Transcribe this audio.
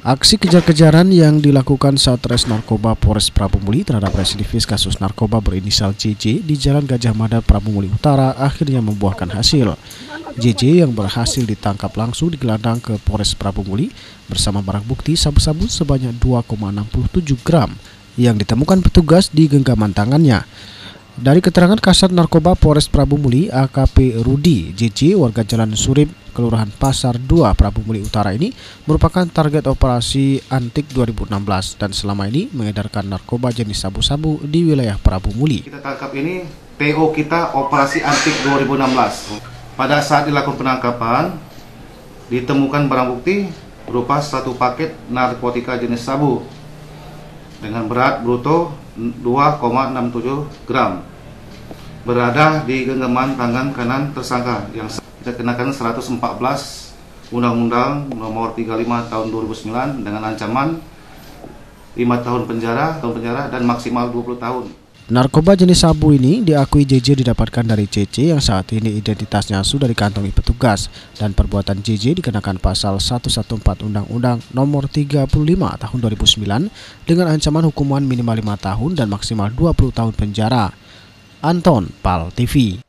Aksi kejar-kejaran yang dilakukan Satres Narkoba Polres Prabu Muli terhadap residivis kasus narkoba berinisial JJ di Jalan Gajah Mada, Prabu Muli Utara akhirnya membuahkan hasil. JJ yang berhasil ditangkap langsung digelandang ke Polres Prabu Muli bersama barang bukti sabu-sabu sebanyak 2,67 gram yang ditemukan petugas di genggaman tangannya. Dari keterangan Kasat Narkoba Polres Prabu Muli AKP Rudi, JJ warga Jalan Surip, Kelurahan Pasar 2, Prabu Muli Utara ini merupakan target operasi Antik 2016 dan selama ini mengedarkan narkoba jenis sabu-sabu di wilayah Prabu Muli. Kita tangkap ini TO kita Operasi Antik 2016. Pada saat dilakukan penangkapan, ditemukan barang bukti berupa 1 paket narkotika jenis sabu dengan berat bruto 2,67 gram berada di genggaman tangan kanan tersangka yang kita kenakan 114 Undang-Undang Nomor 35 Tahun 2009 dengan ancaman 5 tahun penjara dan maksimal 20 tahun. Narkoba jenis sabu ini diakui JJ didapatkan dari CC yang saat ini identitasnya sudah dikantongi petugas dan perbuatan JJ dikenakan pasal 114 Undang-Undang Nomor 35 Tahun 2009 dengan ancaman hukuman minimal 5 tahun dan maksimal 20 tahun penjara. Anton, PAL TV.